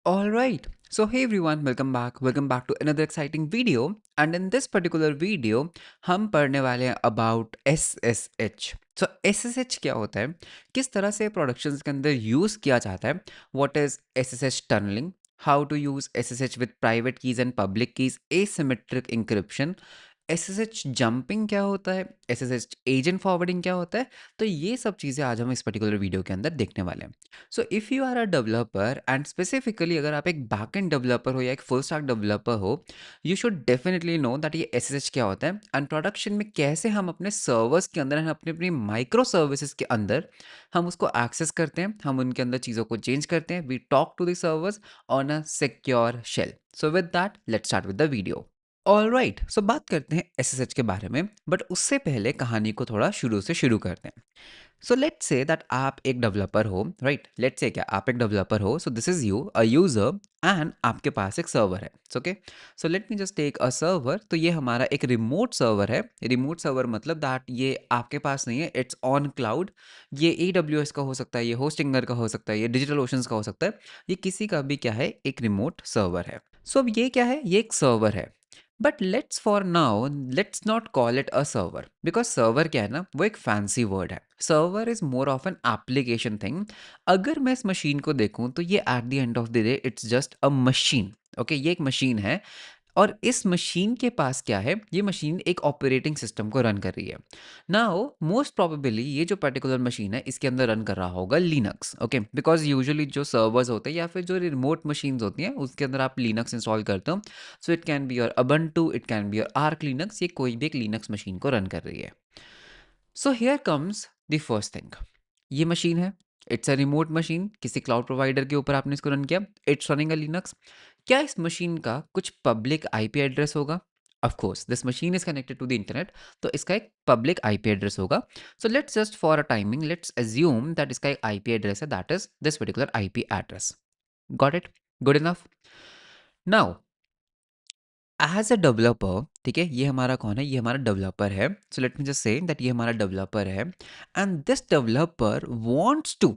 All right. So hey everyone, welcome back. Welcome back to another exciting video. And in this particular video, हम पढ़ने वाले हैं about SSH. So SSH क्या होता है? किस तरह से प्रोडक्शंस के अंदर यूज किया जाता है? What is SSH tunneling? How to use SSH with private keys and public keys? Asymmetric encryption. SSH jumping क्या होता है, एसएसएच एजेंट फॉरवर्डिंग क्या होता है, तो ये सब चीज़ें आज हम इस पर्टिकुलर वीडियो के अंदर देखने वाले हैं। So if you are a developer and specifically अगर आप एक बैकएंड डेवलपर हो या एक फुल स्टैक डेवलपर हो, you should definitely know that ये एसएसएच क्या होता है एंड प्रोडक्शन में कैसे हम अपने सर्वर्स के अंदर अपनी अपनी माइक्रो सर्विसेज के अंदर हम उसको एक्सेस करते हैं, हम उनके अंदर चीज़ों को चेंज करते हैं। We talk to the servers on a secure shell. So with that let's start with the video. All right, so बात करते हैं एसएसएच के बारे में, बट उससे पहले कहानी को थोड़ा शुरू से शुरू करते हैं। सो लेट्स से दैट आप एक डेवलपर हो, राइट? लेट्स से क्या आप एक डेवलपर हो, so this is you a user and आपके पास एक सर्वर है। Okay, so let me just take a server. तो ये हमारा एक रिमोट सर्वर है। रिमोट सर्वर मतलब दैट ये आपके पास नहीं है, इट्स ऑन क्लाउड। ये AWS का हो सकता है, ये होस्टिंगर का हो सकता है, ये डिजिटल ओशंस का हो सकता है। ये किसी का भी क्या है, एक रिमोट सर्वर है। सो अब ये क्या है, ये एक सर्वर है। But let's for now let's not call it a server, because server क्या है ना, वो एक फैंसी वर्ड है। Server is more of an application thing. अगर मैं इस मशीन को देखूं तो ये at the end of the day it's just a machine. Okay, ये एक मशीन है और इस मशीन के पास क्या है, ये मशीन एक ऑपरेटिंग सिस्टम को रन कर रही है। नाउ मोस्ट प्रोबेबली ये जो पर्टिकुलर मशीन है इसके अंदर रन कर रहा होगा लिनक्स। ओके, बिकॉज यूजुअली जो सर्वर्स होते हैं या फिर जो रिमोट मशीन्स होती हैं उसके अंदर आप लिनक्स इंस्टॉल करते हो। So it can be your Ubuntu, it can be your arc Linux, ये कोई भी एक लिनक्स मशीन को रन कर रही है। So here comes the first thing. ये मशीन है, इट्स अ रिमोट मशीन, किसी क्लाउड प्रोवाइडर के ऊपर आपने इसको रन किया, इट्स रनिंग अ लिनक्स। क्या इस मशीन का कुछ पब्लिक आईपी एड्रेस होगा? Of course this machine is connected to the internet, तो इसका एक पब्लिक आईपी एड्रेस होगा। So let's just for a timing let's assume that इसका एक आईपी एड्रेस है, that is this particular IP address. Got it? Good enough? Now as a developer, ठीक है, ये हमारा कौन है, ये हमारा डेवलपर है। So let me just say that ये हमारा डेवलपर है and this developer wants to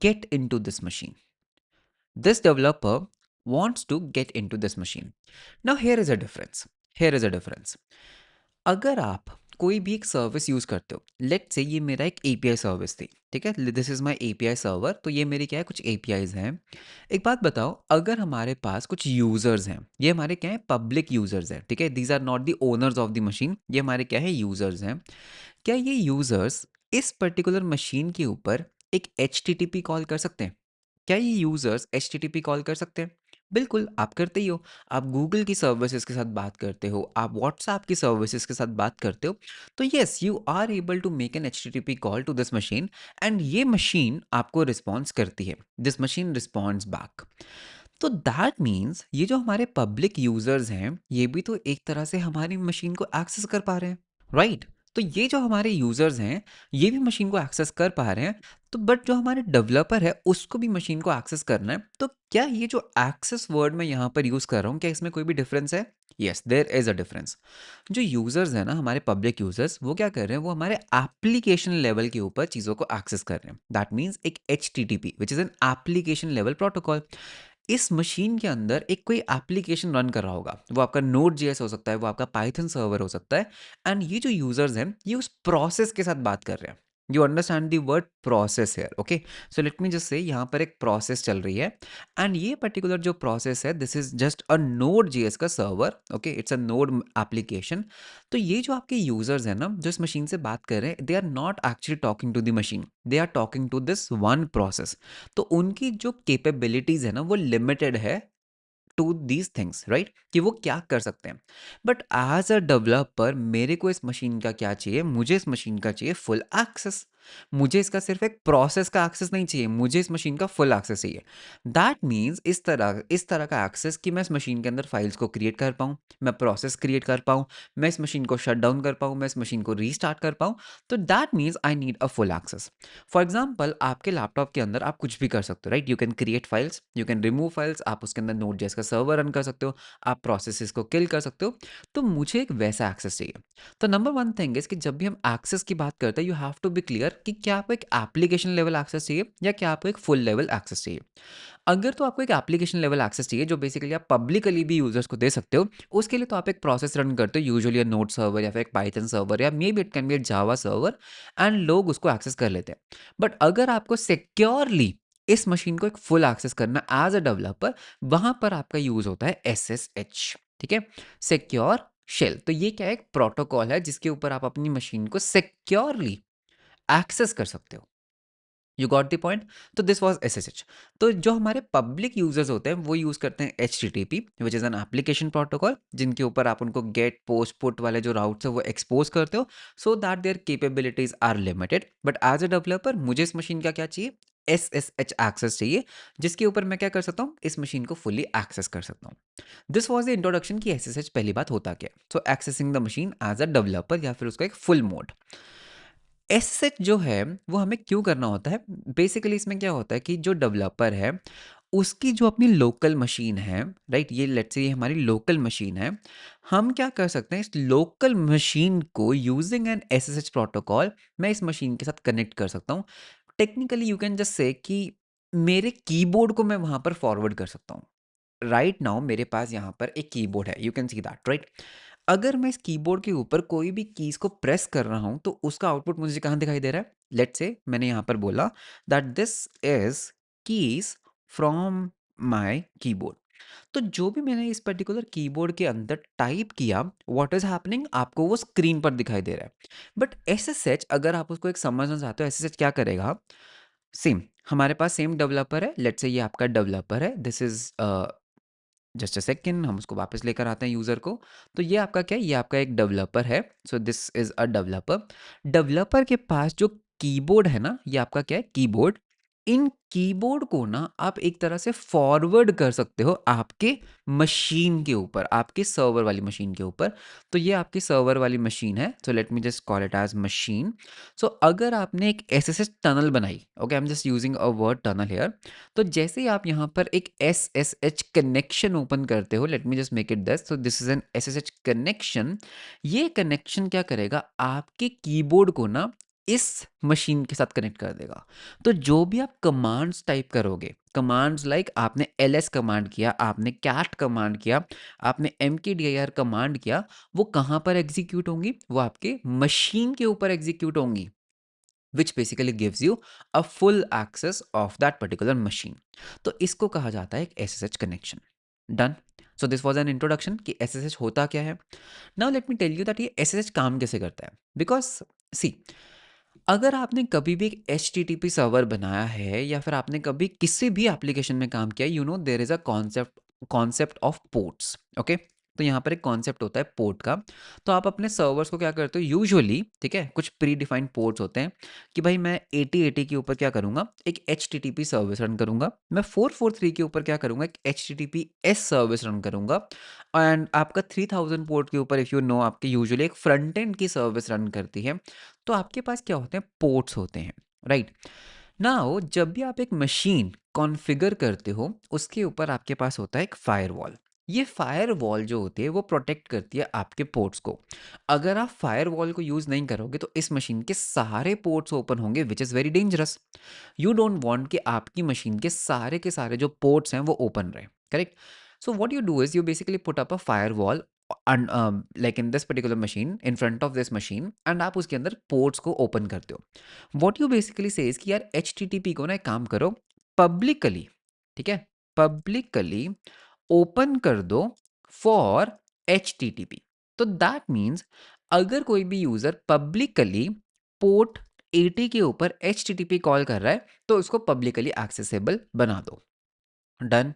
get into this machine. This developer wants to get into this machine. Now here is a difference. Here is a difference. अगर आप कोई भी एक service use करते हो, लेट से ये मेरा एक एपीआई सर्विस थी, ठीक है, this is my API server, तो ये मेरी क्या है, कुछ एपीआईज हैं। एक बात बताओ, अगर हमारे पास कुछ यूजर्स हैं, ये हमारे क्या है, पब्लिक यूजर्स हैं, ठीक है, these are not the owners of the machine, ये हमारे क्या है, यूजर्स हैं। क्या ये यूजर्स इस पर्टिकुलर मशीन के ऊपर एक HTTP कॉल कर सकते हैं? क्या ये यूजर्स HTTP कॉल कर सकते हैं? बिल्कुल, आप करते ही हो। आप गूगल की सर्विसेज के साथ बात करते हो, आप व्हाट्सएप की सर्विसेज के साथ बात करते हो, तो yes you are able to make an HTTP call to this machine and ये मशीन आपको रिस्पॉन्स करती है, दिस मशीन रिस्पॉन्ड्स बैक। तो दैट मीन्स ये जो हमारे पब्लिक यूजर्स हैं, ये भी तो एक तरह से हमारी मशीन को एक्सेस कर पा रहे हैं, राइट? तो ये जो हमारे यूजर्स हैं, ये भी मशीन को एक्सेस कर पा रहे हैं। तो बट जो हमारे डेवलपर है उसको भी मशीन को एक्सेस करना है, तो क्या ये जो एक्सेस वर्ड मैं यहाँ पर यूज कर रहा हूँ, क्या इसमें कोई भी डिफरेंस है? Yes, there is a difference. जो यूजर्स है ना, हमारे पब्लिक यूजर्स, वो क्या कर रहे हैं, वो हमारे एप्लीकेशन लेवल के ऊपर चीजों को एक्सेस कर रहे हैं। दैट मीन्स एक HTTP which is an application level protocol. इस मशीन के अंदर एक कोई एप्लीकेशन रन कर रहा होगा, वो आपका नोड जेएस हो सकता है, वो आपका पाइथन सर्वर हो सकता है, एंड ये जो यूजर्स हैं ये उस प्रोसेस के साथ बात कर रहे हैं। You understand the word process here, okay? So let me just say यहाँ पर एक प्रोसेस चल रही है एंड ये पर्टिकुलर जो प्रोसेस है, this is just a Node JS का server, okay, it's a node application. तो ये जो आपके यूजर्स हैं ना, जो इस मशीन से बात कर रहे हैं, they are not actually talking to the machine, they are talking to this one process. तो उनकी जो कैपेबिलिटीज है ना, वो लिमिटेड है टू दीज थिंग्स, राइट, कि वो क्या कर सकते हैं। बट एज अ डेवलपर मेरे को इस मशीन का क्या चाहिए, मुझे इस मशीन का चाहिए फुल एक्सेस। मुझे इसका सिर्फ एक प्रोसेस का एक्सेस नहीं चाहिए, मुझे इस मशीन का फुल एक्सेस चाहिए। दैट मीन्स इस तरह का एक्सेस कि मैं इस मशीन के अंदर फाइल्स को क्रिएट कर पाऊँ, मैं प्रोसेस क्रिएट कर पाऊँ, मैं इस मशीन को शट डाउन कर पाऊँ, मैं इस मशीन को रीस्टार्ट कर पाऊँ। तो that means I need a full access. For example, आपके लैपटॉप के अंदर आप कुछ भी कर सकते हो, right? You can create files, you can remove files, आप उसके अंदर नोड जेएस का सर्वर रन कर सकते हो, आप प्रोसेसेस को किल कर सकते हो। तो मुझे एक वैसा एक्सेस चाहिए। तो नंबर वन थिंग इज कि जब भी हम एक्सेस की बात करते हैं, you have to be clear कि क्या आपको एक एप्लीकेशन लेवल एक्सेस चाहिए या क्या आपको एक फुल लेवल एक्सेस चाहिए। अगर तो आपको एक एप्लीकेशन लेवल एक्सेस चाहिए जो बेसिकली आप पब्लिकली भी यूजर्स को दे सकते हो, उसके लिए तो आप एक प्रोसेस रन करते हो, यूजुअली नोड सर्वर या फिर एक पाइथन सर्वर या may be it can be Java server, and लोग उसको एक्सेस कर लेते हैं। बट अगर आपको सिक्योरली इस मशीन को एक फुल एक्सेस करना एज अ डेवलपर, वहां पर आपका यूज होता है SSH। ठीक है, सिक्योर शेल। तो ये क्या है, एक प्रोटोकॉल है जिसके ऊपर आप अपनी मशीन को सिक्योरली एक्सेस कर सकते हो। You got the point. तो दिस वॉज SSH। तो जो हमारे पब्लिक यूजर्स होते हैं वो यूज करते हैं HTTP, which is an application protocol, जिनके ऊपर आप उनको गेट पोस्ट पुट वाले जो राउट्स है वो एक्सपोज करते हो, so that their capabilities are limited. But as a developer मुझे इस मशीन का क्या चाहिए, SSH एक्सेस चाहिए, जिसके ऊपर मैं क्या कर सकता हूँ, इस मशीन को फुली एक्सेस कर सकता हूँ। दिस वॉज द इंट्रोडक्शन की SSH पहली बात होता क्या है। So accessing the machine as a developer या फिर उसका एक फुल मोड। SSH जो है वो हमें क्यों करना होता है, बेसिकली इसमें क्या होता है कि जो डेवलपर है उसकी जो अपनी लोकल मशीन है, राइट, ये लेट्स से ये हमारी लोकल मशीन है, हम क्या कर सकते हैं, इस लोकल मशीन को यूजिंग एन SSH प्रोटोकॉल मैं इस मशीन के साथ कनेक्ट कर सकता हूँ। Technically you can just say कि मेरे कीबोर्ड को मैं वहां पर फॉरवर्ड कर सकता हूँ। राइट नाउ मेरे पास यहाँ पर एक कीबोर्ड है, you can see that, right. अगर मैं इस कीबोर्ड के ऊपर कोई भी कीज को प्रेस कर रहा हूं तो उसका आउटपुट मुझे कहां दिखाई दे रहा है, लेट्स से मैंने यहां पर बोला that this is keys from my keyboard. तो जो भी मैंने इस पर्टिकुलर कीबोर्ड के अंदर टाइप किया, व्हाट इज हैपनिंग, आपको वो स्क्रीन पर दिखाई दे रहा है। बट SSH अगर आप उसको एक समझना चाहते हो, SSH क्या करेगा, सेम हमारे पास सेम डेवलपर है, लेट्स से ये आपका डेवलपर है, this is just a second, हम उसको वापस लेकर आते हैं यूज़र को। तो ये आपका क्या है, ये आपका एक डेवलपर है, so this is a developer. Developer के पास जो कीबोर्ड है ना, ये आपका क्या है, कीबोर्ड। इन कीबोर्ड को ना आप एक तरह से फॉरवर्ड कर सकते हो आपके मशीन के ऊपर, आपके सर्वर वाली मशीन के ऊपर। तो ये आपकी सर्वर वाली मशीन है, so let me just call it as machine. So अगर आपने एक SSH टनल बनाई, okay, I am just using a word tunnel here. तो जैसे ही आप यहाँ पर एक SSH कनेक्शन ओपन करते हो, let me just make it this, तो this is an SSH connection. ये कनेक्शन क्या करेगा, आपके कीबोर्ड को ना इस मशीन के साथ कनेक्ट कर देगा। तो जो भी आप कमांड्स टाइप करोगे, कमांड्स लाइक आपने ls कमांड किया, आपने cat कमांड किया, आपने mkdir कमांड किया, वो कहाँ पर एग्जीक्यूट होंगी, वो आपके मशीन के ऊपर एग्जीक्यूट होंगी, which basically gives you a full access of that particular machine। तो इसको कहा जाता है एक SSH connection। Done. So this was an introduction कि SSH होता क्या है। Now let me tell you that ये SSH काम कैसे करता है, बिकॉज सी, अगर आपने कभी भी एक HTTP सर्वर बनाया है या फिर आपने कभी किसी भी एप्लीकेशन में काम किया, you know there is a concept of ports, okay. तो यहाँ पर एक कॉन्सेप्ट होता है पोर्ट का। तो आप अपने सर्वर्स को क्या करते हो यूजुअली, ठीक है, कुछ प्री डिफाइंड पोर्ट्स होते हैं कि भाई मैं 8080 के ऊपर क्या करूँगा, एक HTTP सर्विस रन करूँगा, मैं 443 के ऊपर क्या करूँगा, एक HTTPS सर्विस रन करूँगा, एंड आपका 3000 पोर्ट के ऊपर, इफ़ यू नो, आपकी यूजुअली एक फ्रंट एंड की सर्विस रन करती है। तो आपके पास क्या होते हैं, पोर्ट्स होते हैं, राइट। नाउ जब भी आप एक मशीन कॉन्फ़िगर करते हो, उसके ऊपर आपके पास होता है एक फायरवॉल। ये फायरवॉल जो होती है वो प्रोटेक्ट करती है आपके पोर्ट्स को। अगर आप फायरवॉल को यूज़ नहीं करोगे तो इस मशीन के सारे पोर्ट्स ओपन होंगे, which is very dangerous. You don't want कि आपकी मशीन के सारे जो पोर्ट्स हैं वो ओपन रहे, correct. So what you do is you basically put up a firewall and like in this particular machine, in front of this machine, and आप उसके अंदर पोर्ट्स को ओपन करते हो। what you basically say is कि यार HTTP को ना एक काम करो, पब्लिकली, ठीक है, पब्लिकली ओपन कर दो फॉर HTTP। तो दैट मीन्स अगर कोई भी यूजर पब्लिकली पोर्ट 80 के ऊपर HTTP कॉल कर रहा है तो उसको पब्लिकली एक्सेसिबल बना दो। डन।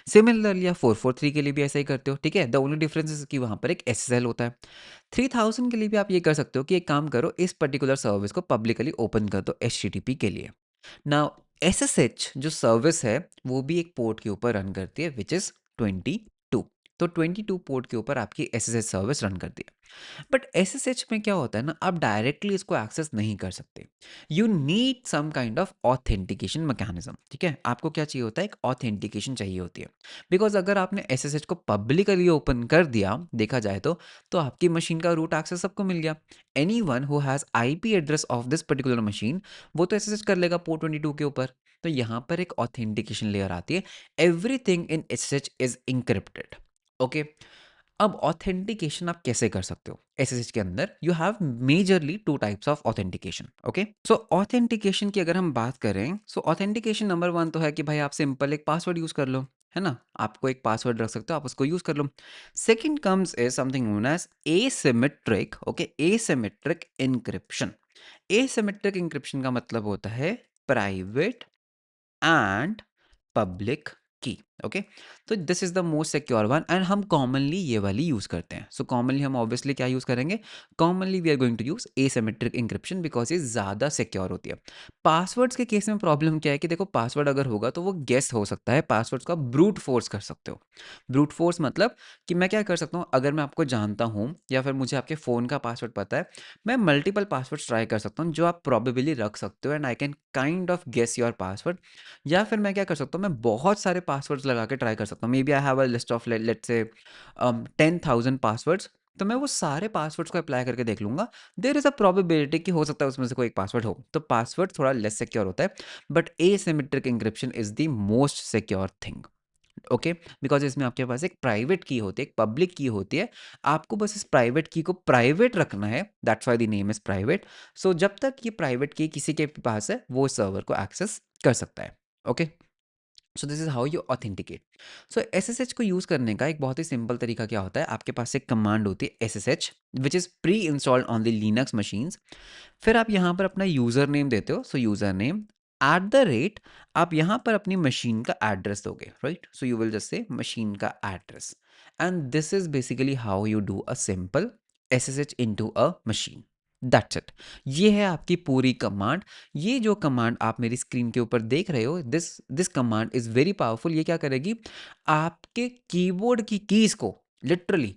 सिमिलरली आप 443 के लिए भी ऐसा ही करते हो, ठीक है। द ओनली डिफरेंस इज कि वहां पर एक SSL होता है। 3000 के लिए भी आप ये कर सकते हो कि एक काम करो, इस पर्टिकुलर सर्विस को पब्लिकली ओपन कर दो HTTP के लिए। नाउ SSH जो सर्विस है वो भी एक पोर्ट के ऊपर रन करती है, विच इज 22। तो 22 पोर्ट के ऊपर आपकी एसएसएच सर्विस रन करती है। बट एसएसएच में क्या होता है ना, आप डायरेक्टली इसको एक्सेस नहीं कर सकते। You need some kind of authentication mechanism. ठीक है, आपको क्या चाहिए होता है, एक ऑथेंटिकेशन चाहिए होती है। बिकॉज अगर आपने एसएसएच को पब्लिकली ओपन कर दिया, देखा जाए तो आपकी मशीन का रूट एक्सेस सबको मिल गया। Any one who has IP address of this particular machine, वो तो एसएसएच कर लेगा पोर्ट 22 के ऊपर। तो यहाँ पर एक ऑथेंटिकेशन लेयर आती है। Everything in SSH is encrypted. Okay, अब ऑथेंटिकेशन आप कैसे कर सकते हो एसएसएच के अंदर? You have majorly two types of authentication. Okay, so authentication की अगर हम बात करें, सो ऑथेंटिकेशन नंबर वन तो है कि भाई आप सिंपल एक पासवर्ड यूज कर लो, है ना, आपको एक पासवर्ड रख सकते हो, आप उसको यूज कर लो। Second comes is something known as asymmetric. Okay, asymmetric encryption. Asymmetric encryption का मतलब होता है private and public key. Okay, तो this is the most secure one and हम कॉमनली ये वाली यूज करते हैं। सो कॉमनली हम ऑब्वियसली क्या यूज करेंगे, commonly we are going to use asymmetric encryption because ये ज्यादा सिक्योर होती है। पासवर्ड्स के केस में प्रॉब्लम क्या है कि देखो, पासवर्ड अगर होगा तो वो गेस हो सकता है, पासवर्ड्स का ब्रूट फोर्स कर सकते हो। ब्रूट फोर्स मतलब कि मैं क्या कर सकता हूँ, अगर मैं आपको जानता हूँ या फिर मुझे आपके फ़ोन का पासवर्ड पता है, मैं मल्टीपल पासवर्ड्स ट्राई कर सकता हूँ जो आप प्रॉबेबली रख सकते हो and I can kind of guess your password. या फिर मैं क्या कर सकता हूँ, मैं बहुत सारे पासवर्ड्स लगा के ट्राई कर सकता हूँ। Maybe I have a list of let's say 10,000 passwords, तो मैं वो सारे पासवर्ड्स को अप्लाई करके देख लूंगा। देर इज अ प्रोबेबिलिटी कि हो सकता है उसमें से कोई एक पासवर्ड हो, तो पासवर्ड थोड़ा लेस सिक्योर होता है। But asymmetric encryption is the most secure thing. Okay, because इसमें आपके पास एक प्राइवेट की होती है, एक पब्लिक की होती है। आपको बस इस प्राइवेट की को प्राइवेट रखना है, that's why the name is private. So जब तक ये प्राइवेट की किसी के पास है, वो सर्वर को एक्सेस कर सकता है। Okay, so this is how you authenticate. So SSH को यूज करने का एक बहुत ही सिंपल तरीका क्या होता है, आपके पास एक कमांड होती है SSH which is pre installed on the Linux machines. फिर आप यहाँ पर अपना यूजर नेम देते हो, so user name at the rate, आप यहाँ पर अपनी मशीन का एड्रेस दोगे, right? So you will just say machine का address, and this is basically how you do a simple SSH into a machine. That's it, ये है आपकी पूरी कमांड। ये जो कमांड आप मेरी स्क्रीन के ऊपर देख रहे हो, this this command is very powerful. ये क्या करेगी, आपके कीबोर्ड की कीज को लिटरली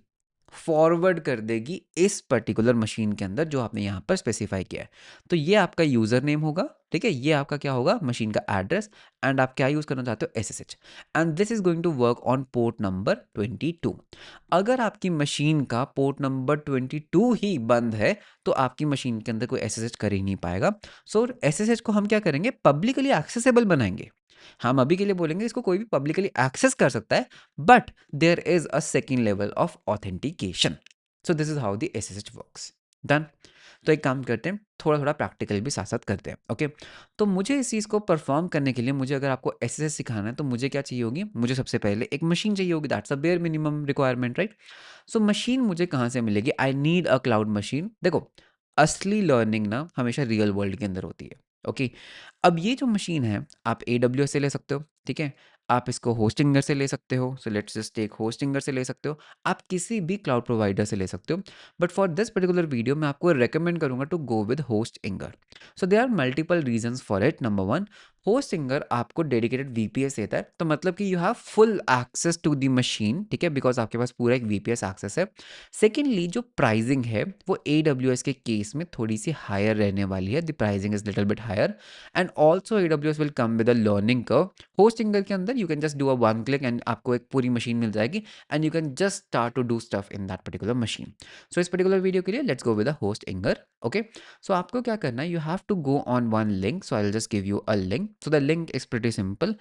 फॉरवर्ड कर देगी इस पर्टिकुलर मशीन के अंदर जो आपने यहाँ पर स्पेसिफाई किया है। तो ये आपका यूजर नेम होगा, ठीक है, ये आपका क्या होगा, मशीन का एड्रेस, एंड आप क्या यूज करना चाहते हो, SSH, and this is going to work on port number 22। अगर आपकी मशीन का पोर्ट नंबर 22 ही बंद है, तो आपकी मशीन के अंदर कोई एसएसएच कर ही नहीं पाएगा। सो एसएसएच को हम क्या करेंगे, पब्लिकली एक्सेसिबल बनाएंगे। हम अभी के लिए बोलेंगे इसको कोई भी पब्लिकली एक्सेस कर सकता है, but there is a second level of authentication. So this is how the SSH works. Done. तो एक काम करते हैं, थोड़ा थोड़ा प्रैक्टिकल भी साथ साथ करते हैं। ओके, तो मुझे इस चीज़ को परफॉर्म करने के लिए, मुझे अगर आपको एसएसएच सिखाना है तो मुझे क्या चाहिए होगी, मुझे सबसे पहले एक मशीन चाहिए होगी। That's a bare minimum requirement, right? So machine मुझे कहाँ से मिलेगी, आई नीड अ क्लाउड मशीन। देखो, असली लर्निंग ना हमेशा रियल वर्ल्ड के अंदर होती है। ओके, अब ये जो मशीन है, आप AWS से ले सकते हो, ठीक है, आप इसको होस्टिंगर से ले सकते हो, so let's just take Hostinger से ले सकते हो, आप किसी भी क्लाउड प्रोवाइडर से ले सकते हो। But for this particular video मैं आपको रेकमेंड करूंगा to go with Hostinger. So there are multiple reasons for it. Number one, Hostinger आपको डेडिकेटेड VPS देता है, तो मतलब कि you have full access to the machine, ठीक है, बिकॉज आपके पास पूरा एक VPS एक्सेस है। सेकेंडली, जो प्राइसिंग है वो AWS के केस में थोड़ी सी हायर रहने वाली है, the pricing is little bit higher, and also AWS will come with a learning curve. Hostinger के अंदर you can just do a one click and आपको एक पूरी मशीन मिल जाएगी, and you can just start to do stuff in that particular machine. सो इस particular video के लिए let's go with a Hostinger. Okay, so आपको क्या करना है, you have to go on one link, so I will just give you a link. So the link is pretty simple,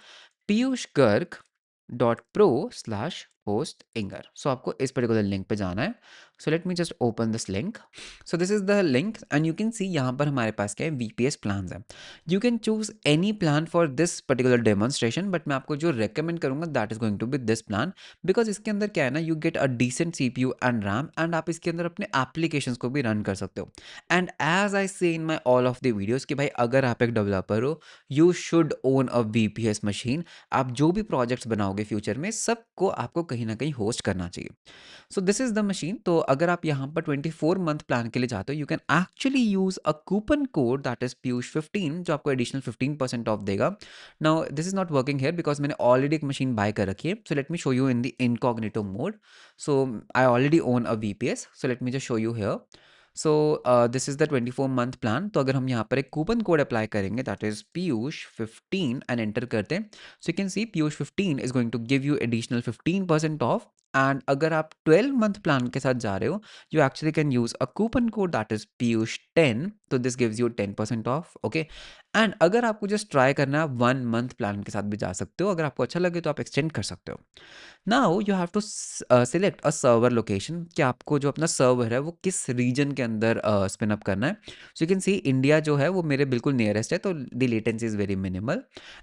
piyushgarg.pro/hostinger। So आपको इस particular link पे जाना है। So let me just open this link. So this is the link and you can see यहाँ पर हमारे पास क्या है, VPS प्लान है। You can choose any plan for this particular demonstration, but मैं आपको जो रेकमेंड करूंगा that is going to B this plan, because इसके अंदर क्या है ना, you get a decent CPU and RAM, and आप इसके अंदर अपने एप्लीकेशंस को भी रन कर सकते हो। And as I say in my all of the videos कि भाई अगर आप एक डेवलपर हो, you should own a VPS machine. आप जो भी प्रोजेक्ट्स बनाओगे फ्यूचर में, सबको आपको कहीं कहीं न कहीं होस्ट करना चाहिए। So this is the machine. तो अगर आप यहाँ पर 24 मंथ प्लान के लिए जाते हो, you can actually use a coupon code that is Piyush 15, जो आपको एडिशनल 15% ऑफ देगा। Now this is not working here because मैंने ऑलरेडी एक मशीन बाय कर रखी है। So let me show you in the incognito mode. So I already own a VPS, so let me just show you here. So this is the 24 month plan. तो अगर हम यहाँ पर एक कूपन कोड अप्लाई करेंगे that is Piyush 15 and enter करते हैं, so you can see Piyush 15 is going to give you additional 15% off. And अगर आप 12 मंथ प्लान के साथ जा रहे हो, you actually can use a coupon code that is Piyush 10, तो this gives you 10% of. Okay, and अगर आपको जस्ट ट्राई करना है, 1 मंथ प्लान के साथ भी जा सकते हो। अगर आपको अच्छा लगे तो आप एक्सटेंड कर सकते हो। Now you have to select a server location, कि आपको जो अपना सर्वर है वो किस रीजन के अंदर स्पिन अप करना है। So you can see India जो है वो मेरे बिल्कुल नियरेस्ट है, तो the latency is very minimal.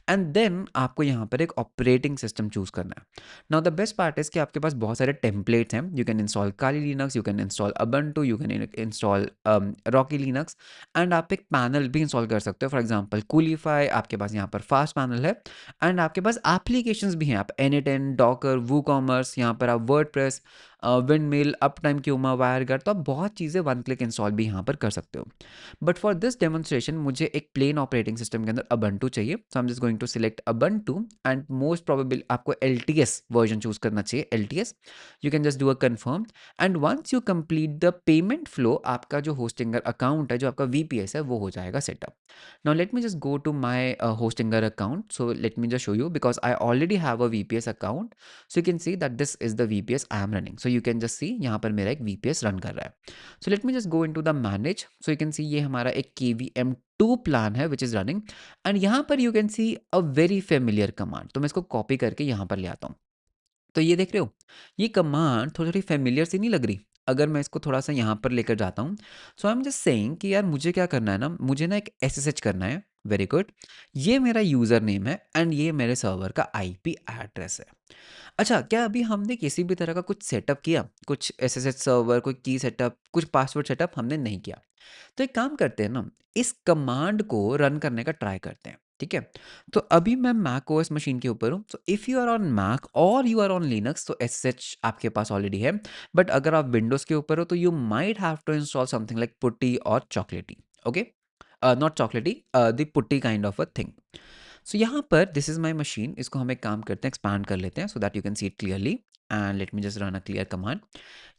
And then आपको यहाँ पर एक ऑपरेटिंग सिस्टम चूज करना है। Now the best part is कि आपके पास बहुत सारे टेम्पलेट्स हैं। You can install Kali Linux, you can install Ubuntu, you can install Rocky Linux, and आप एक पैनल भी इंस्टॉल कर सकते हो। फॉर एग्जाम्पल कूलीफाई, आपके पास यहाँ पर फास्ट पैनल है। एंड आपके पास एप्लीकेशंस भी हैं, आप N8N, डॉकर, वूकॉमर्स, यहाँ पर आप WordPress, Windmill, Uptime, Kuma, WireGuard, तो आप बहुत चीज़ें वन क्लिक इंस्टॉल भी यहाँ पर कर सकते हो। बट फॉर दिस डेमोन्स्ट्रेशन मुझे एक प्लेन ऑपरेटिंग सिस्टम के अंदर अबंटू चाहिए। So I am just going to select Ubuntu, and most probable आपको LTS वर्जन चूज करना चाहिए। LTS, you can just do a confirm, and once you complete the payment flow, आपका जो Hostinger account है, जो आपका VPS है, वो हो जाएगा setup. Now let me just go to my Hostinger account. So let me just show you, because I already have a VPS account. So you can see that this is the VPS I am running. So you can just see यहाँ पर मेरा एक VPS run कर रहा है. So let me just go into the manage. So you can see ये हमारा एक KVM2 प्लान है which is running. And यहाँ पर you can see a very familiar command. तो मैं इसको कॉपी करके यहाँ पर ले आता हूँ. तो ये देख रहे हो, ये कमांड थोड़ी थोड़ी फेमिलियर सी नहीं लग रही? अगर मैं इसको थोड़ा सा यहाँ पर लेकर जाता हूँ, सो आई एम जस्ट सेइंग कि यार मुझे क्या करना है ना, मुझे ना एक SSH करना है। वेरी गुड, ये मेरा यूज़र नेम है एंड ये मेरे सर्वर का IP एड्रेस है। अच्छा, क्या अभी हमने किसी भी तरह का कुछ सेटअप किया? कुछ SSH सर्वर, कोई की सेटअप, कुछ पासवर्ड सेटअप हमने नहीं किया। तो एक काम करते हैं ना, इस कमांड को रन करने का ट्राई करते हैं, ठीक है? तो अभी मैं मैक ओएस मशीन के ऊपर हूँ। So if you are on Mac और यू आर ऑन लिनक्स, तो SSH आपके पास ऑलरेडी है। बट अगर आप विंडोज़ के ऊपर हो, तो you might have to install something like PuTTY और Chocolatey. Okay, not Chocolatey, the PuTTY kind of a thing. So यहाँ पर दिस इज़ माई मशीन। इसको हम एक काम करते हैं, एक्सपांड कर लेते हैं सो that you can see it clearly, and let me just run a clear command.